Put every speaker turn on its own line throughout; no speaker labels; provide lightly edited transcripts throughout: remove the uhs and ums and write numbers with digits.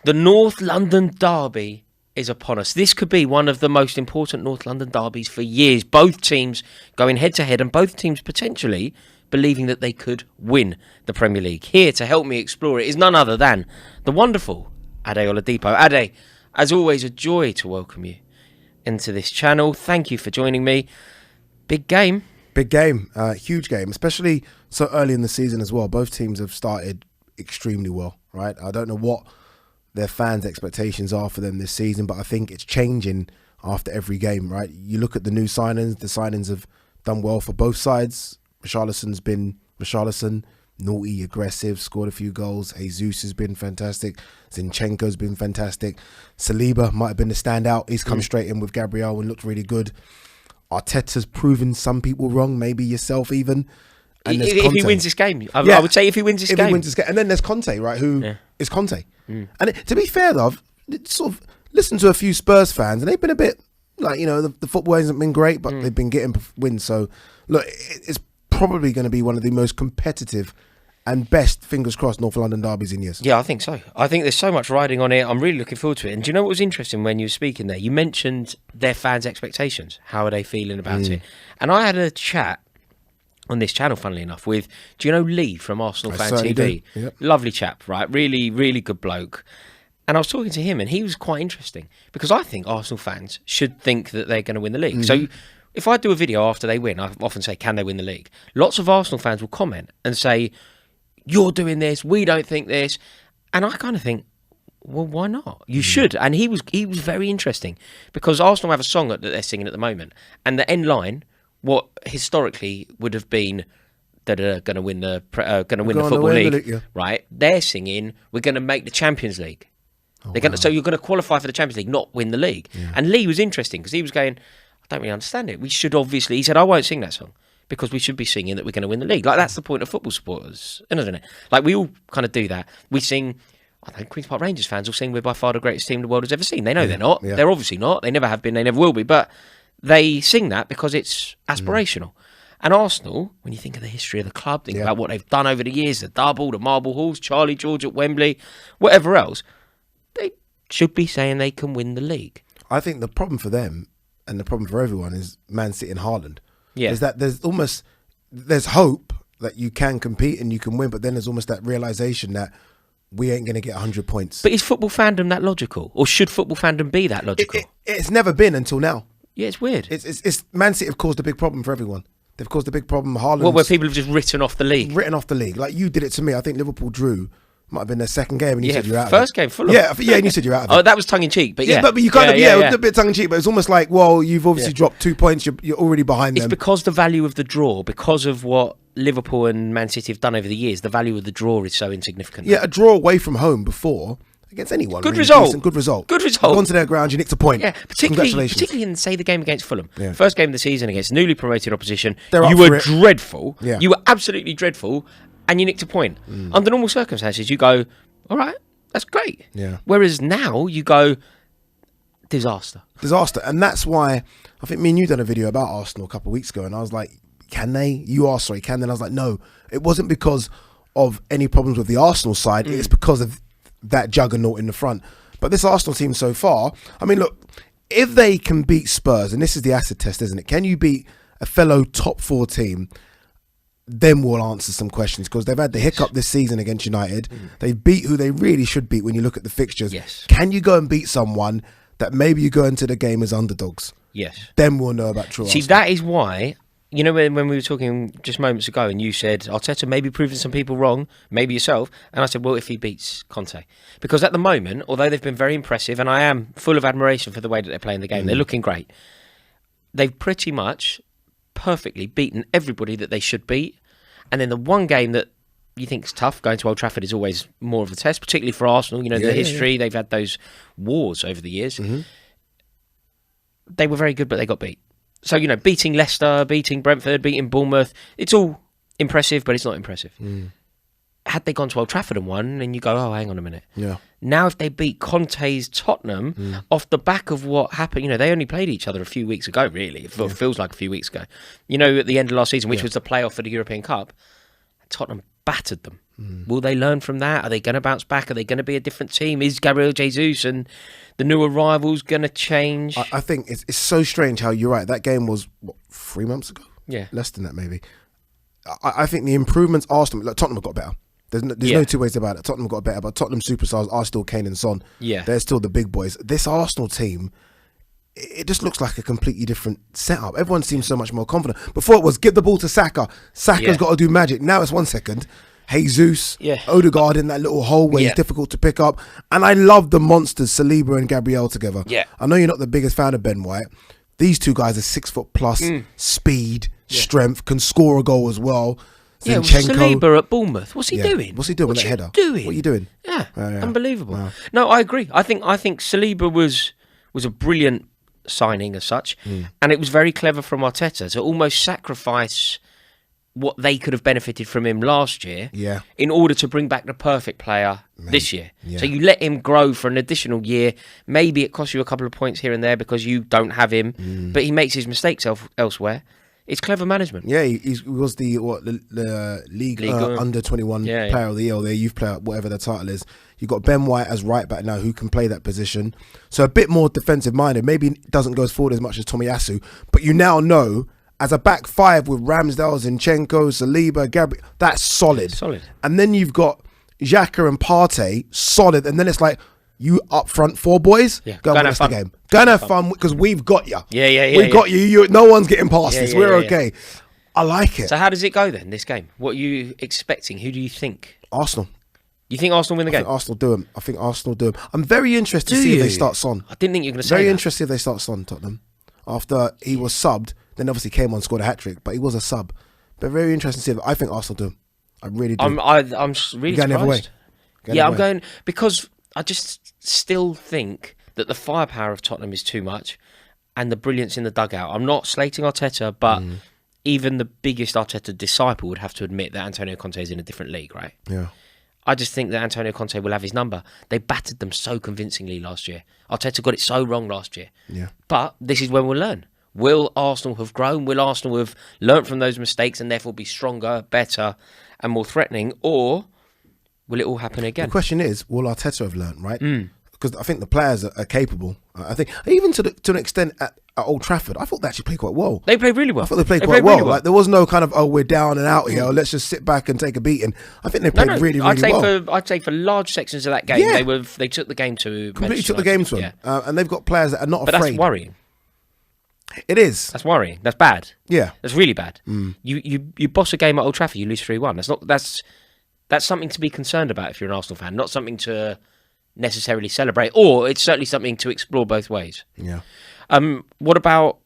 The North London derby is upon us. This could be one of the most important North London derbies for years. Both teams going head-to-head and both teams potentially believing that they could win the Premier League. Here to help me explore it is none other than the wonderful Ade Oladipo. Ade, as always, a joy to welcome you into this channel. Thank you for joining me. Big game.
Big game. Huge game, especially so early in the season as well. Both teams have started extremely well, right? I don't know what their fans' expectations are for them this season, but I think it's changing after every game, right? You look at the new signings, the signings have done well for both sides. Richarlison's been Richarlison, naughty, aggressive, scored a few goals. Jesus has been fantastic. Zinchenko's been fantastic. Saliba might have been the standout. He's come straight in with Gabriel and looked really good. Arteta's proven some people wrong, maybe yourself even. And
if he wins this game, I would say if he wins this game.
And then there's Conte, right? Who is Conte? And to be fair, though, I've sort of listened to a few Spurs fans, and they've been a bit like, the football hasn't been great, but they've been getting wins. So look, it's probably going to be one of the most competitive and best, fingers crossed, North London derbies in years.
Yeah, I think so. I think there's so much riding on it. I'm really looking forward to it. And do you know what was interesting when you were speaking there? You mentioned their fans' expectations. How are they feeling about it? And I had a chat on this channel, funnily enough, with, do you know Lee from Arsenal Fan TV?
Yep.
Lovely chap, right? Really, really good bloke. And I was talking to him, and he was quite interesting, because I think Arsenal fans should think that they're going to win the league. So if I do a video after they win, I often say, can they win the league? Lots of Arsenal fans will comment and say, you're doing this, we don't think this. And I kind of think, well, why not? You should. And he was very interesting, because Arsenal have a song that they're singing at the moment, and the end line, what historically would have been that are going to win the Football League, right? They're singing, we're going to make the Champions League. So you're going to qualify for the Champions League, not win the league. And Lee was interesting, because he was going, I don't really understand it. We should obviously, he said, I won't sing that song, because we should be singing that we're going to win the league. Like, that's the point of football supporters, isn't it? Like, we all kind of do that. We sing, I don't know, Queen's Park Rangers fans will sing, we're by far the greatest team the world has ever seen. They know they're not. They're obviously not. They never have been. They never will be. But they sing that because it's aspirational. And Arsenal, when you think of the history of the club, think about what they've done over the years, the double, the marble halls, Charlie George at Wembley, whatever else, they should be saying they can win the league.
I think the problem for them, and the problem for everyone, is Man City and Haaland.
Yeah.
Is that there's hope that you can compete and you can win, but then there's almost that realisation that we ain't going to get 100 points.
But is football fandom that logical? Or should football fandom be that logical?
It's never been until now.
Yeah, it's weird.
It's Man City have caused a big problem for everyone. They've caused a big problem. Haaland,
where people have just written off the league.
Like you did it to me. I think Liverpool drew. Might have been their second game, and you said you're out.
First game, Fulham.
Yeah, and you said you're out of it.
Oh, that was tongue in cheek, but
but you kind of a bit tongue in cheek. But it's almost like, well, you've obviously dropped 2 points. You're already behind them.
It's because the value of the draw, because of what Liverpool and Man City have done over the years, the value of the draw is so insignificant.
Yeah, a draw away from home before against anyone.
Good
really
result.
Decent, good result.
Good result.
Gone to their ground, you nicked a point.
Yeah,
Congratulations.
particularly in, say, the game against Fulham.
Yeah.
First game of the season against newly promoted opposition.
You
were dreadful.
Yeah.
You were absolutely dreadful, and you nicked a point. Under normal circumstances, you go, all right, that's great.
Yeah.
Whereas now you go, disaster.
And that's why I think me and you done a video about Arsenal a couple of weeks ago, and I was like, can they? Can they? And I was like, no, it wasn't because of any problems with the Arsenal side. It's because of that juggernaut in the front. But this Arsenal team so far, I mean, look, if they can beat Spurs, and this is the acid test, isn't it? Can you beat a fellow top 4 team? Then we'll answer some questions, because they've had the hiccup this season against United. They beat who they really should beat when you look at the fixtures.
Yes.
Can you go and beat someone that maybe you go into the game as underdogs?
Yes.
Then we'll know about true Arsenal.
That is why, you know, when we were talking just moments ago and you said, Arteta maybe proving some people wrong, maybe yourself, and I said, well, if he beats Conte. Because at the moment, although they've been very impressive, and I am full of admiration for the way that they're playing the game, they're looking great, they've pretty much perfectly beaten everybody that they should beat. And then the one game that you think is tough, going to Old Trafford, is always more of a test, particularly for Arsenal. You know, the history, they've had those wars over the years. They were very good, but they got beat. So, you know, beating Leicester, beating Brentford, beating Bournemouth, it's all impressive, but it's not impressive. Had they gone to Old Trafford and won, then you go, oh, hang on a minute.
Yeah.
Now, if they beat Conte's Tottenham off the back of what happened, you know, they only played each other a few weeks ago, really. It feels like a few weeks ago. You know, at the end of last season, which was the playoff for the European Cup, Tottenham battered them. Will they learn from that? Are they going to bounce back? Are they going to be a different team? Is Gabriel Jesus and the new arrivals going to change?
I think it's so strange how you're right. That game was, 3 months ago?
Yeah.
Less than that, maybe. I think the improvements Arsenal, like Tottenham have got better. There's no two ways about it. Tottenham got better, but Tottenham superstars are still Kane and Son.
Yeah.
They're still the big boys. This Arsenal team, it just looks like a completely different setup. Everyone seems so much more confident. Before it was give the ball to Saka. Saka's got to do magic. Now it's 1 second. Jesus, Odegaard in that little hole where he's difficult to pick up. And I love the monsters, Saliba and Gabriel together.
Yeah.
I know you're not the biggest fan of Ben White. These two guys are 6 foot plus, speed, strength, can score a goal as well.
Yeah, Saliba at Bournemouth. What's he doing?
What's he doing with that header? What are you doing?
Yeah, unbelievable. Wow. No, I agree. I think Saliba was a brilliant signing as such, and it was very clever from Arteta to almost sacrifice what they could have benefited from him last year in order to bring back the perfect player this year. Yeah. So you let him grow for an additional year. Maybe it costs you a couple of points here and there because you don't have him, but he makes his mistakes elsewhere. It's clever management.
Yeah, he was the league under 21 player of the year, or the youth player, whatever the title is. You've got Ben White as right back now who can play that position. So a bit more defensive minded. Maybe doesn't go forward as much as Tomiyasu, but you now know as a back five with Ramsdale, Zinchenko, Saliba, Gabriel, that's solid.
Solid.
And then you've got Xhaka and Partey, solid. And then it's like, you up front 4 boys, go and win the game. Go and have fun because we've got you. We've got you. No one's getting past this. We're okay. I like it.
So how does it go then, this game? What are you expecting? Who do you think?
Arsenal.
You think Arsenal win the game?
I think Arsenal do them. I'm very interested to see if they start Son.
I didn't think you were going to say that.
Very interested if they start Son, Tottenham. After he was subbed, then obviously came on, scored a hat-trick, but he was a sub. But very interested to see if I think Arsenal do them. I really do.
I'm really surprised. I'm going because I just still think that the firepower of Tottenham is too much and the brilliance in the dugout. I'm not slating Arteta, but even the biggest Arteta disciple would have to admit that Antonio Conte is in a different league, right?
Yeah.
I just think that Antonio Conte will have his number. They battered them so convincingly last year. Arteta got it so wrong last year.
Yeah.
But this is when we'll learn. Will Arsenal have grown? Will Arsenal have learnt from those mistakes and therefore be stronger, better and more threatening? Or will it all happen again?
The question is, will Arteta have learnt, right? Because I think the players are capable. I think even to an extent at Old Trafford, I thought they actually played quite well.
They played really well.
I thought they played quite well. Like, there was no kind of, we're down and out here, let's just sit back and take a beating. I think they played really well.
I'd say for large sections of that game, they took the game to
completely took the game to them. And they've got players that are not afraid.
But that's worrying.
It is.
That's worrying. That's bad.
Yeah.
That's really bad. You boss a game at Old Trafford, you lose 3-1. That's something to be concerned about if you're an Arsenal fan, not something to necessarily celebrate, or it's certainly something to explore both ways.
Yeah.
What about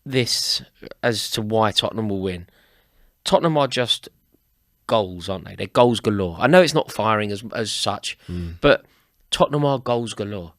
this as to why Tottenham will win? Tottenham are just goals, aren't they? They're goals galore. I know it's not firing as such, but Tottenham are goals galore.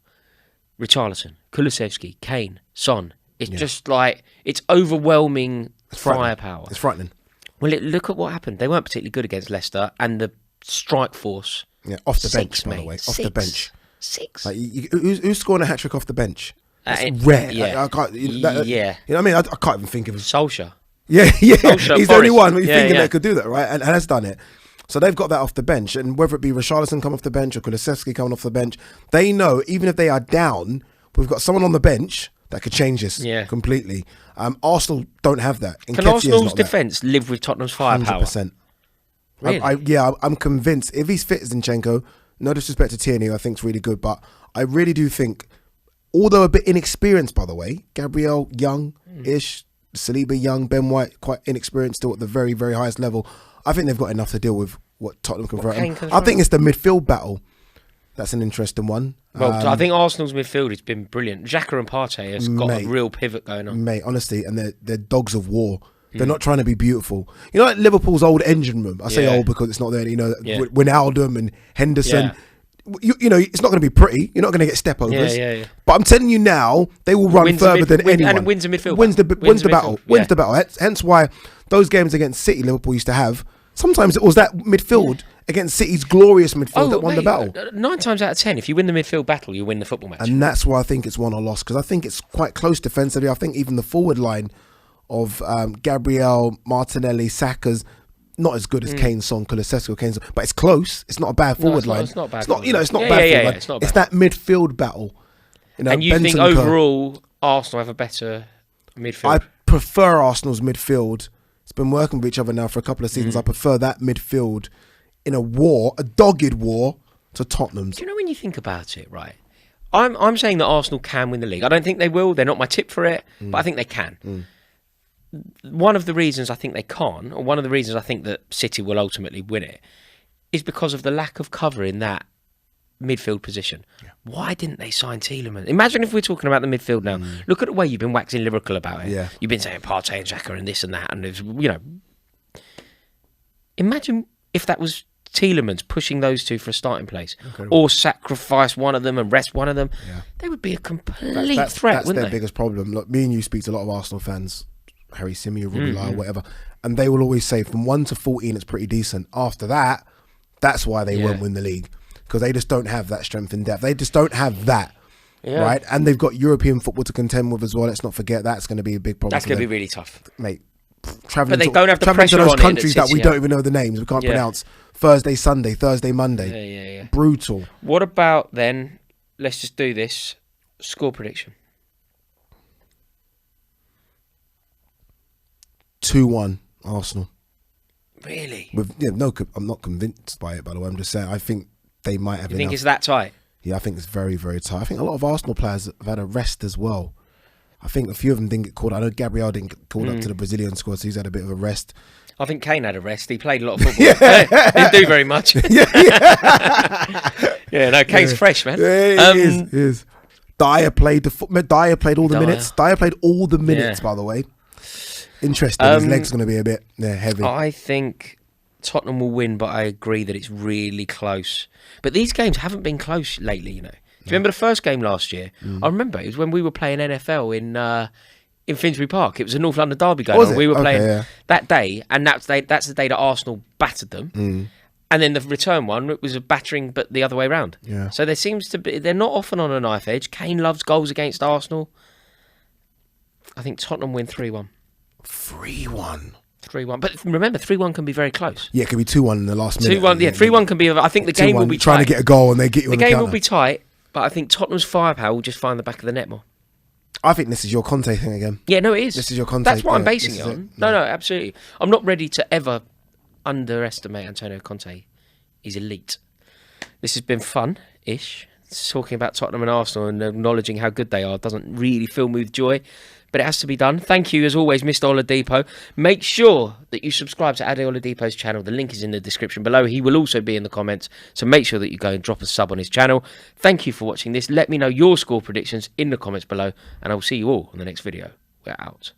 Richarlison, Kulusevski, Kane, Son. It's just like, it's overwhelming firepower.
It's frightening.
Well, look at what happened. They weren't particularly good against Leicester, and the strike force.
Yeah, off the bench, by the way. Off the bench.
6.
Like, who's scoring a hat-trick off the bench? It's rare.
Yeah.
Like, I can't, you know what I mean? I can't even think of him.
Solskjaer.
Yeah.
Solskjaer,
he's the only one you're thinking that could do that, right? And has done it. So they've got that off the bench. And whether it be Richarlison come off the bench or Kulusevski coming off the bench, they know even if they are down, we've got someone on the bench that could change this completely. Arsenal don't have that.
Can Arsenal's defence live with Tottenham's firepower?
100%.
Really?
I'm convinced. If he's fit as Zinchenko, no disrespect to Tierney, I think is really good, but I really do think, although a bit inexperienced, by the way, Gabriel young-ish, Saliba young, Ben White quite inexperienced still at the very, very highest level. I think they've got enough to deal with what Tottenham can throw at them. I think it's the midfield battle. That's an interesting one.
Well, I think Arsenal's midfield has been brilliant. Xhaka and Partey has got a real pivot going on.
Mate, honestly, and they're dogs of war. They're not trying to be beautiful. You know, like Liverpool's old engine room. I say old because it's not there. You know, Wijnaldum and Henderson. You know, it's not going to be pretty. You're not going to get step overs. But I'm telling you now, they will run further than anyone.
And wins the midfield.
Wins the battle. Wins the battle. Hence why those games against City, Liverpool used to have. Sometimes it was that midfield against City's glorious midfield that won the battle.
9 times out of 10, if you win the midfield battle, you win the football match.
And that's why I think it's won or lost, because I think it's quite close defensively. I think even the forward line of Gabriel, Martinelli, Saka's, not as good as Kane, Son, Kulusevski, Kane, Son, but it's close. It's not a bad forward line.
It's not bad.
It's not, it's not
yeah,
bad
yeah,
forward line.
it's not bad.
It's that midfield battle.
And you think overall Arsenal have a better midfield?
I prefer Arsenal's midfield. It's been working with each other now for a couple of seasons. I prefer that midfield in a dogged war, to Tottenham's.
Do you know, when you think about it, right? I'm saying that Arsenal can win the league. I don't think they will. They're not my tip for it, but I think they can. One of the reasons I think they can't, or one of the reasons I think that City will ultimately win it, is because of the lack of cover in that midfield position. Yeah. Why didn't they sign Tielemans? Imagine if we're talking about the midfield now. Look at the way you've been waxing lyrical about it. Yeah. You've been saying Partey and Xhaka and this and that, and there's, imagine if that was Tielemans pushing those two for a starting place. Incredible. Or sacrifice one of them and rest one of them. Yeah. They would be a complete threat, wouldn't they?
That's their biggest problem. Look, me and you speak to a lot of Arsenal fans, Harry Simi, Rory, whatever, and they will always say from 1 to 14 it's pretty decent. After that, that's why they won't win the league, because they just don't have that strength in depth. They just don't have that, right? And they've got European football to contend with as well. Let's not forget that's going to be a big problem.
That's going to be really tough,
mate.
But they don't have the pressure
to those
on
countries that we don't even know the names. We can't pronounce. Thursday, Sunday, Thursday, Monday.
Yeah.
Brutal.
What about then? Let's just do this. Score prediction.
2-1 Arsenal.
Really?
I'm not convinced by it, by the way. I'm just saying I think they might have enough.
You think it's that tight?
Yeah, I think it's very, very tight. I think a lot of Arsenal players have had a rest as well. I think a few of them didn't get called. I know Gabriel didn't get called up to the Brazilian squad, so he's had a bit of a rest.
I think Kane had a rest. He played a lot of football. Didn't do very much. Kane's fresh, man.
Yeah, he is. Dyer played all the minutes. Dyer played all the minutes, by the way. Interesting. His leg's going to be a bit heavy. I
think Tottenham will win, but I agree that it's really close. But these games haven't been close lately, Do you remember the first game last year? I remember it was when we were playing NFL in Finsbury Park. It was a North London derby going on. We were playing that day, and that's the day that Arsenal battered them. And then the return one, it was a battering, but the other way around. Yeah. So there seems to be, they're not often on a knife edge. Kane loves goals against Arsenal. I think Tottenham win 3-1.
3-1.
3-1. But remember, 3-1 can be very close.
Yeah, it could be 2-1 in the last minute.
2-1, 3-1 can be. I think the game will be
trying
tight.
To get a goal and they get you on the counter.
The game will be tight, but I think Tottenham's firepower will just find the back of the net more.
I think this is your Conte thing again.
Yeah, no, it is.
This is your Conte.
That's what I'm basing it on. No, absolutely. I'm not ready to ever underestimate Antonio Conte. He's elite. This has been fun-ish. Talking about Tottenham and Arsenal and acknowledging how good they are doesn't really fill me with joy, but it has to be done. Thank you, as always, Mr. Oladipo. Make sure that you subscribe to Ade Oladipo's channel. The link is in the description below. He will also be in the comments, so make sure that you go and drop a sub on his channel. Thank you for watching this. Let me know your score predictions in the comments below, and I will see you all on the next video. We're out.